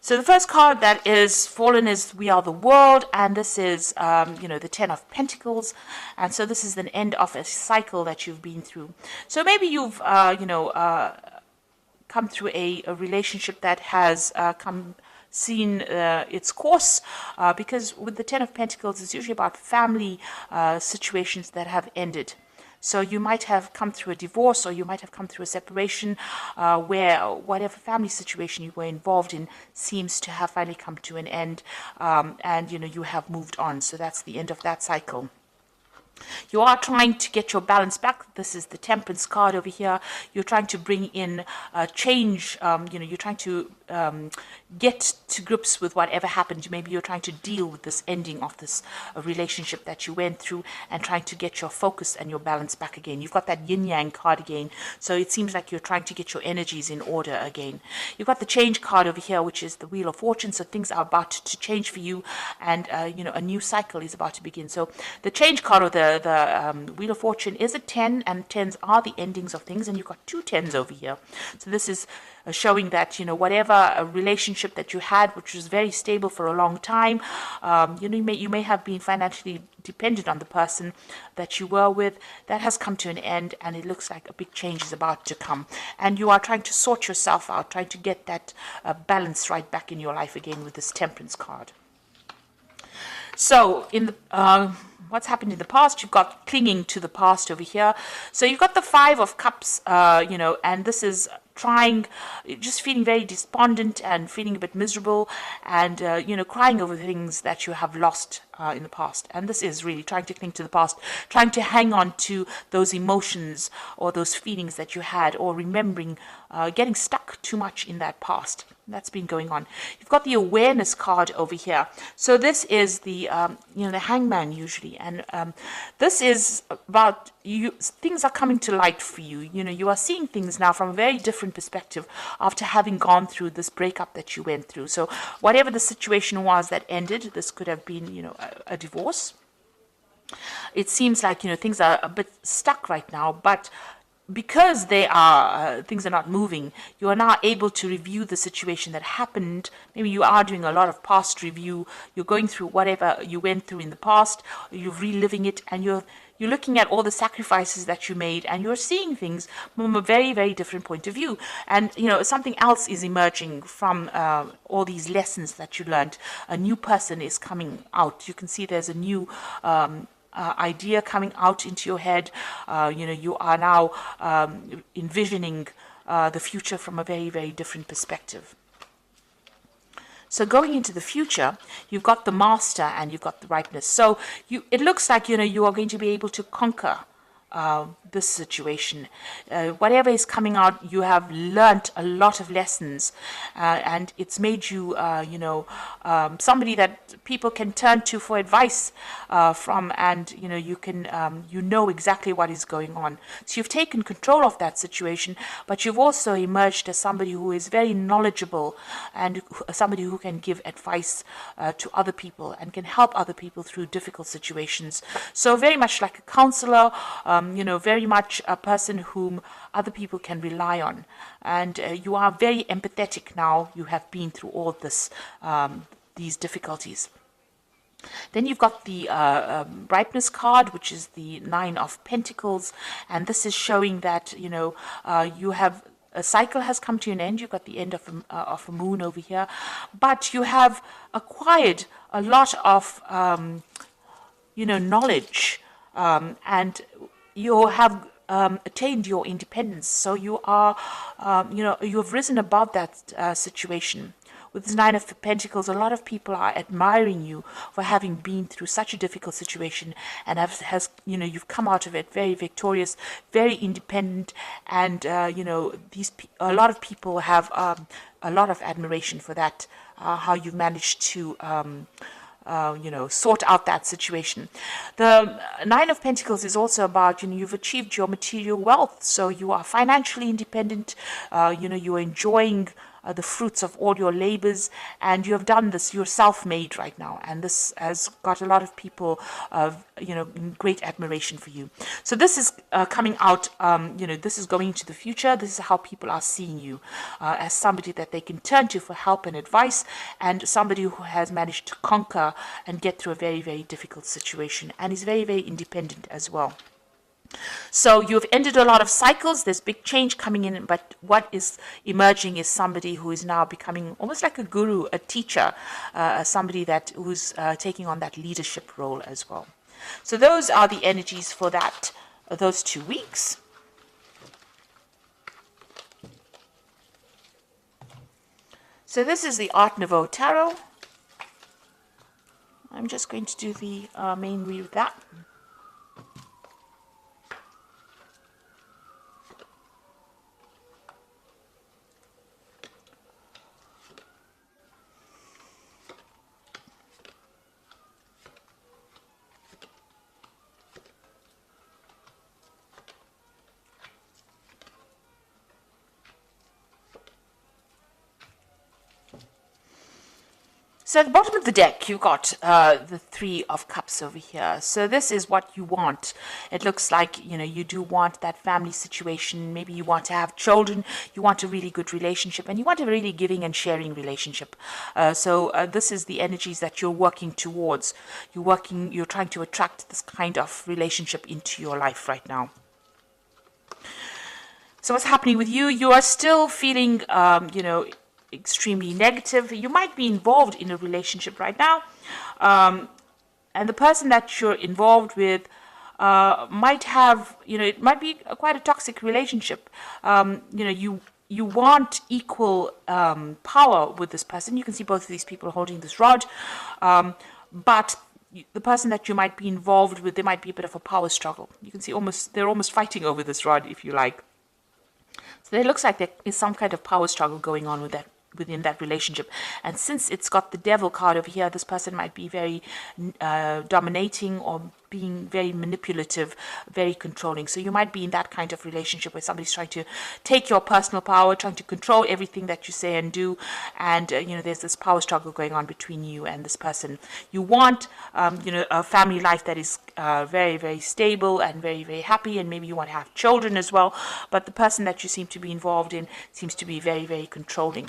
So the first card that is fallen is We Are the World, and this is, the Ten of Pentacles, and so this is the end of a cycle that you've been through. So maybe you've, come through a relationship that has seen its course, because with the Ten of Pentacles, it's usually about family situations that have ended. So you might have come through a divorce, or you might have come through a separation, where whatever family situation you were involved in seems to have finally come to an end, and you have moved on. So that's the end of that cycle. You are trying to get your balance back. This is the Temperance card over here. You're trying to bring in change. You're trying to get to grips with whatever happened. Maybe you're trying to deal with this ending of this relationship that you went through, and trying to get your focus and your balance back again. You've got that yin yang card again. So it seems like you're trying to get your energies in order again. You've got the Change card over here, which is the Wheel of Fortune. So things are about to change for you, and a new cycle is about to begin. So the Change card, or the Wheel of Fortune, is a 10, and 10s are the endings of things, and you've got 2 10s over here. So this is showing that whatever a relationship that you had, which was very stable for a long time, you may have been financially dependent on the person that you were with, that has come to an end, and it looks like a big change is about to come, and you are trying to sort yourself out, trying to get that balance right back in your life again with this Temperance card. So in the what's happened in the past, you've got clinging to the past over here. So you've got the Five of Cups, and this is just feeling very despondent and feeling a bit miserable, and crying over things that you have lost in the past. And this is really trying to cling to the past, trying to hang on to those emotions or those feelings that you had, or remembering, getting stuck too much in that past. That's been going on. You've got the Awareness card over here. So this is the the Hangman usually, and this is about things are coming to light for you. You are seeing things now from a very different perspective after having gone through this breakup that you went through. So whatever the situation was that ended, this could have been a divorce. It seems like things are a bit stuck right now, but because things are not moving, you are now able to review the situation that happened. Maybe you are doing a lot of past review. You're going through whatever you went through in the past. You're reliving it, and you're looking at all the sacrifices that you made, and you're seeing things from a very, very different point of view. And something else is emerging from all these lessons that you learned. A new person is coming out. You can see there's a new idea coming out into your head. You are now envisioning the future from a very, very different perspective. So going into the future, you've got the Master and you've got the Ripeness. So it looks like you are going to be able to conquer this situation. Whatever is coming out, you have learnt a lot of lessons, and it's made you, somebody that people can turn to for advice from, and you can, exactly what is going on. So you've taken control of that situation, but you've also emerged as somebody who is very knowledgeable, and somebody who can give advice to other people and can help other people through difficult situations. So very much like a counselor, very much a person whom other people can rely on. And you are very empathetic now. You have been through all this, these difficulties. Then you've got the Ripeness card, which is the Nine of Pentacles. And this is showing that, you have a cycle has come to an end. You've got the end of a moon over here. But you have acquired a lot of, knowledge, and you have attained your independence. So you are, you have risen above that situation. With this Nine of Pentacles, a lot of people are admiring you for having been through such a difficult situation, and you've come out of it very victorious, very independent, and a lot of people have a lot of admiration for that. How you've managed to sort out that situation. The Nine of Pentacles is also about, you've achieved your material wealth. So you are financially independent, you are enjoying the fruits of all your labors, and you have done this. You're self-made right now, and this has got a lot of people, in great admiration for you. So this is coming out. This is going into the future. This is how people are seeing you, as somebody that they can turn to for help and advice, and somebody who has managed to conquer and get through a very, very difficult situation, and is very, very independent as well. So you've ended a lot of cycles. There's big change coming in, but what is emerging is somebody who is now becoming almost like a guru, a teacher, somebody who's taking on that leadership role as well. So those are the energies for those 2 weeks. So this is the Art Nouveau Tarot. I'm just going to do the main read of that. So at the bottom of the deck, you've got the Three of Cups over here. So this is what you want. It looks like, you do want that family situation. Maybe you want to have children. You want a really good relationship. And you want a really giving and sharing relationship. So this is the energies that you're working towards. You're trying to attract this kind of relationship into your life right now. So what's happening with you? You are still feeling, extremely negative. You might be involved in a relationship right now, and the person that you're involved with might have, it might be quite a toxic relationship. You want equal power with this person. You can see both of these people holding this rod, but the person that you might be involved with, there might be a bit of a power struggle. You can see they're almost fighting over this rod, if you like. So it looks like there is some kind of power struggle going on within that relationship. And since it's got the Devil card over here, this person might be very dominating or being very manipulative, very controlling. So you might be in that kind of relationship where somebody's trying to take your personal power, trying to control everything that you say and do. And, there's this power struggle going on between you and this person. You want, a family life that is very, very stable and very, very happy. And maybe you want to have children as well. But the person that you seem to be involved in seems to be very, very controlling.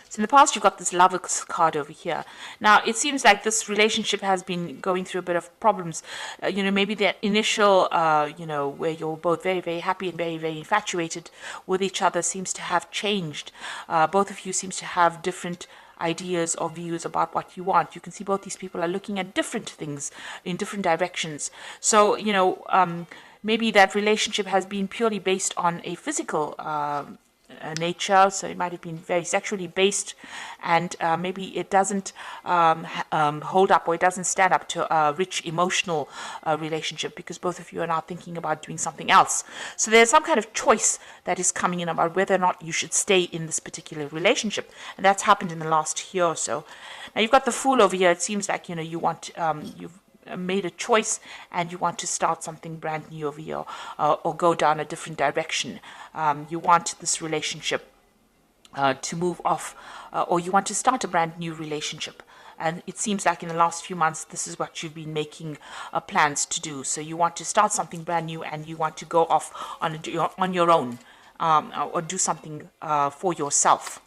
So in the past, you've got this Lover's card over here. Now, it seems like this relationship has been going through a bit of problems. Maybe the initial, where you're both very, very happy and very, very infatuated with each other seems to have changed. Both of you seems to have different ideas or views about what you want. You can see both these people are looking at different things in different directions. So, maybe that relationship has been purely based on a physical nature, so it might have been very sexually based, and maybe it doesn't hold up, or it doesn't stand up to a rich emotional relationship, because both of you are now thinking about doing something else. So there's some kind of choice that is coming in about whether or not you should stay in this particular relationship, and that's happened in the last year or so. Now you've got the Fool over here. It seems like you want you've made a choice and you want to start something brand new over here, or go down a different direction. You want this relationship to move off, or you want to start a brand new relationship. And it seems like in the last few months, this is what you've been making plans to do. So you want to start something brand new, and you want to go off on your own, or do something for yourself.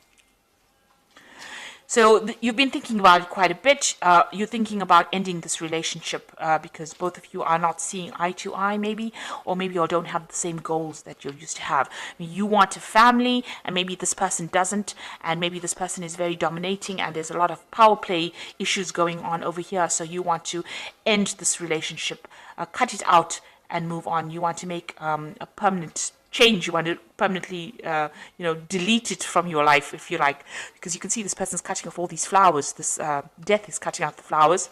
So you've been thinking about it quite a bit. You're thinking about ending this relationship because both of you are not seeing eye to eye, maybe, or maybe you don't have the same goals that you used to have. I mean, you want a family, and maybe this person doesn't, and maybe this person is very dominating, and there's a lot of power play issues going on over here. So you want to end this relationship, cut it out, and move on. You want to make a permanent change. You want to permanently, delete it from your life, if you like, because you can see this person's cutting off all these flowers. This death is cutting out the flowers.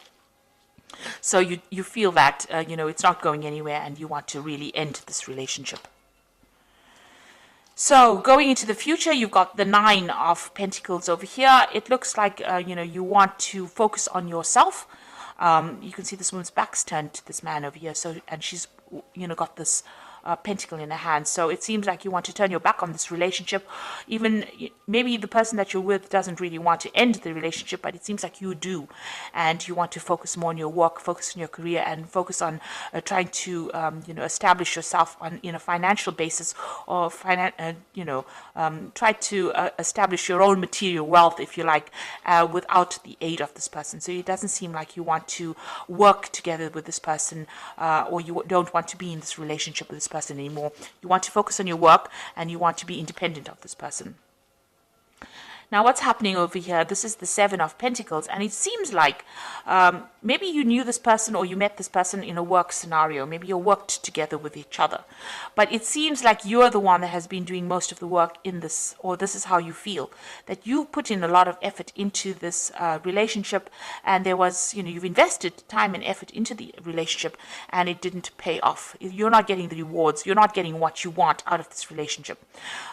So you feel that, it's not going anywhere, and you want to really end this relationship. So going into the future, you've got the Nine of Pentacles over here. It looks like, you want to focus on yourself. You can see this woman's back's turned to this man over here. So, and she's, got this pentacle in a hand. So it seems like you want to turn your back on this relationship. Even maybe the person that you're with doesn't really want to end the relationship, but it seems like you do, and you want to focus more on your work, focus on your career, and focus on trying to establish yourself on in a financial basis, or try to establish your own material wealth, if you like, without the aid of this person. So it doesn't seem like you want to work together with this person, or you don't want to be in this relationship with this person anymore. You want to focus on your work, and you want to be independent of this person. Now, what's happening over here? This is the Seven of Pentacles, and it seems like maybe you knew this person, or you met this person in a work scenario. Maybe you worked together with each other. But it seems like you're the one that has been doing most of the work in this, or this is how you feel, that you put in a lot of effort into this relationship, and there was, you've invested time and effort into the relationship, and it didn't pay off. You're not getting the rewards. You're not getting what you want out of this relationship.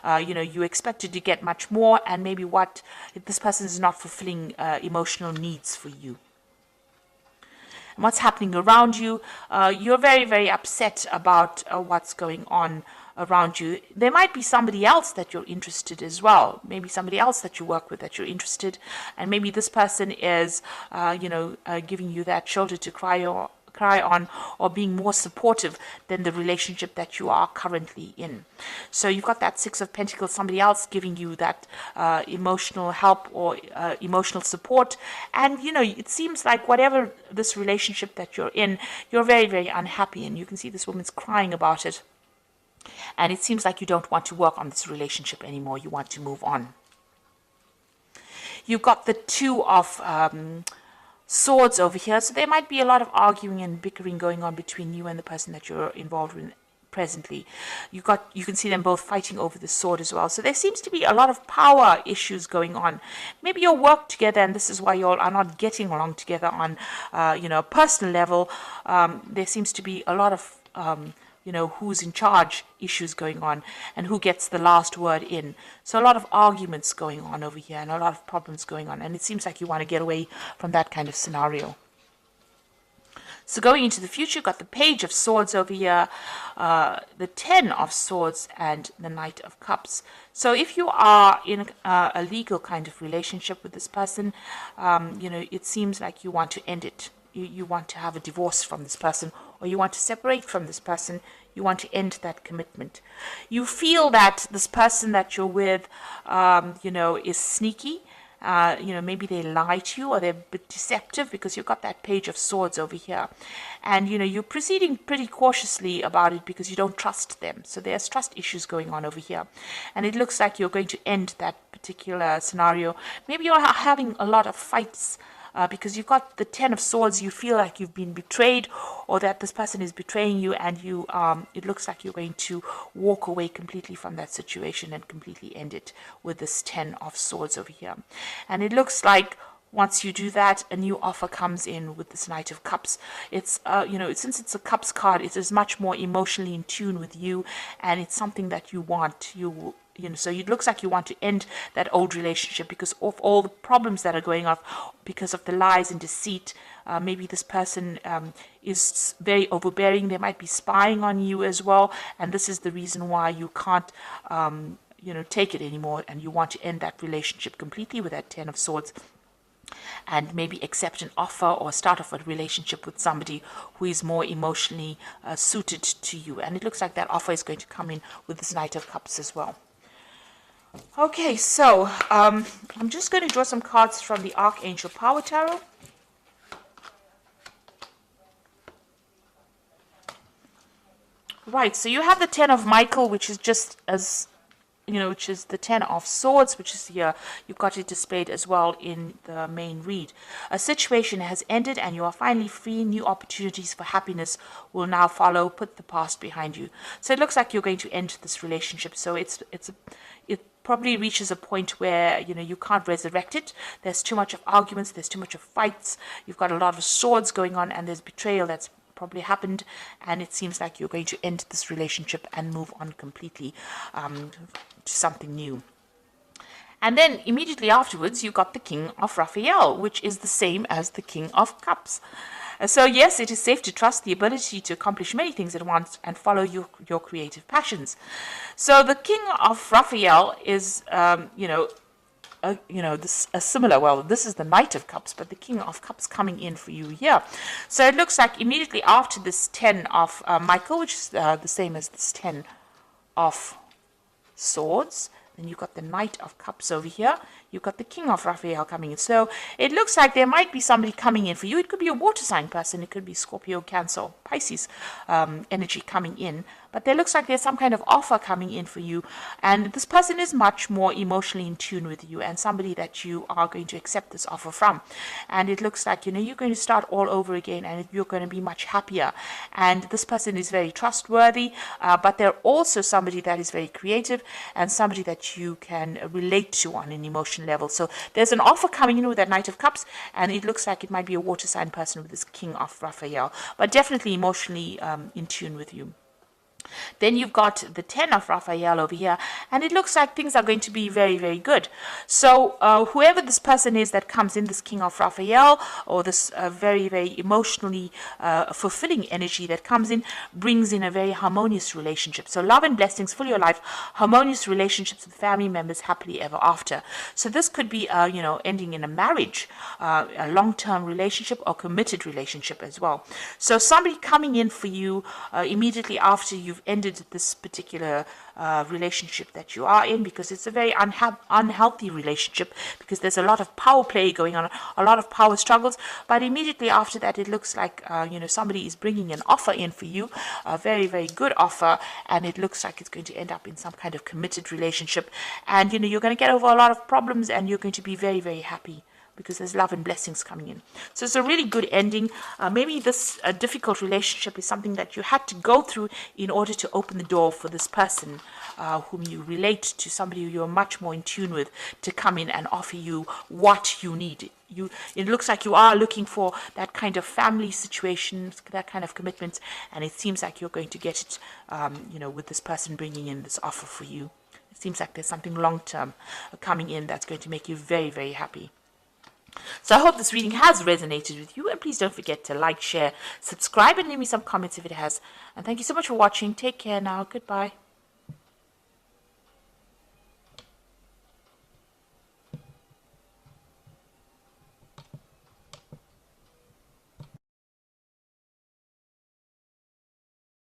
You expected to get much more, and maybe this person is not fulfilling emotional needs for you. And what's happening around you? You're very, very upset about what's going on around you. There might be somebody else that you're interested as well. Maybe somebody else that you work with that you're interested, and maybe this person is, giving you that shoulder to cry on, or being more supportive than the relationship that you are currently in. So you've got that Six of Pentacles, somebody else giving you that emotional help or emotional support. And it seems like whatever this relationship that you're in, you're very, very unhappy, and you can see this woman's crying about it. And it seems like you don't want to work on this relationship anymore. You want to move on. You've got the Two of Swords over here, so there might be a lot of arguing and bickering going on between you and the person that you're involved with presently. You can see them both fighting over the sword as well. So there seems to be a lot of power issues going on. Maybe you'll work together, and this is why you all are not getting along together on a personal level. There seems to be a lot of who's in charge issues going on, and who gets the last word in. So a lot of arguments going on over here, and a lot of problems going on, and it seems like you want to get away from that kind of scenario. So going into the future, you've got the Page of Swords over here, the Ten of Swords, and the Knight of Cups. So if you are in a legal kind of relationship with this person, it seems like you want to end it. You want to have a divorce from this person, or you want to separate from this person. You want to end that commitment. You feel that this person that you're with, is sneaky. Maybe they lie to you, or they're a bit deceptive, because you've got that Page of Swords over here. And, you're proceeding pretty cautiously about it because you don't trust them. So there's trust issues going on over here. And it looks like you're going to end that particular scenario. Maybe you're having a lot of fights because you've got the Ten of Swords. You feel like you've been betrayed, or that this person is betraying you, and it looks like you're going to walk away completely from that situation and completely end it with this Ten of Swords over here. And it looks like once you do that, a new offer comes in with this Knight of Cups. It's since it's a Cups card, it is much more emotionally in tune with you, and it's something that you want. So it looks like you want to end that old relationship because of all the problems that are going on, because of the lies and deceit. Maybe this person is very overbearing. They might be spying on you as well, and this is the reason why you can't, take it anymore, and you want to end that relationship completely with that Ten of Swords. And maybe accept an offer or start off a relationship with somebody who is more emotionally suited to you. And it looks like that offer is going to come in with this Knight of Cups as well. Okay, so I'm just going to draw some cards from the Archangel Power Tarot. Right, so you have the Ten of Michael, which is just as, which is the Ten of Swords, which is here. You've got it displayed as well in the main read. A situation has ended and you are finally free. New opportunities for happiness will now follow. Put the past behind you. So it looks like you're going to end this relationship. So it probably reaches a point where, you can't resurrect it. There's too much of arguments. There's too much of fights. You've got a lot of swords going on, and there's betrayal that's probably happened, and it seems like you're going to end this relationship and move on completely to something new. And then immediately afterwards, you got the King of Raphael, which is the same as the King of Cups. So yes, it is safe to trust the ability to accomplish many things at once and follow your creative passions. So the King of Raphael is, this a similar. Well, this is the Knight of Cups, but the King of Cups coming in for you here. So it looks like immediately after this 10 of Michael, which is the same as this 10 of Swords. Then you've got the Knight of Cups over here. You've got the King of Raphael coming in. So it looks like there might be somebody coming in for you. It could be a water sign person. It could be Scorpio, Cancer, or Pisces energy coming in. But there looks like there's some kind of offer coming in for you. And this person is much more emotionally in tune with you and somebody that you are going to accept this offer from. And it looks like, you're going to start all over again and you're going to be much happier. And this person is very trustworthy, but they're also somebody that is very creative and somebody that you can relate to on an emotional level. So there's an offer coming in with that Knight of Cups, and it looks like it might be a water sign person with this King of Raphael, but definitely emotionally in tune with you. Then you've got the 10 of Raphael over here, and it looks like things are going to be very, very good. So whoever this person is that comes in, this King of Raphael, or this very, very emotionally fulfilling energy that comes in, brings in a very harmonious relationship. So love and blessings for your life, harmonious relationships with family members, happily ever after. So this could be, ending in a marriage, a long-term relationship or committed relationship as well. So somebody coming in for you immediately after you've ended this particular relationship that you are in, because it's a very unhealthy relationship, because there's a lot of power play going on, a lot of power struggles. But immediately after that, it looks like somebody is bringing an offer in for you, a very, very good offer, and it looks like it's going to end up in some kind of committed relationship. And you're going to get over a lot of problems, and you're going to be very, very happy, because there's love and blessings coming in. So it's a really good ending. Maybe this difficult relationship is something that you had to go through in order to open the door for this person whom you relate to, somebody who you're much more in tune with, to come in and offer you what you need. It looks like you are looking for that kind of family situation, that kind of commitment, and it seems like you're going to get it, with this person bringing in this offer for you. It seems like there's something long-term coming in that's going to make you very, very happy. So I hope this reading has resonated with you, and please don't forget to like, share, subscribe, and leave me some comments if it has. And thank you so much for watching. Take care now. Goodbye.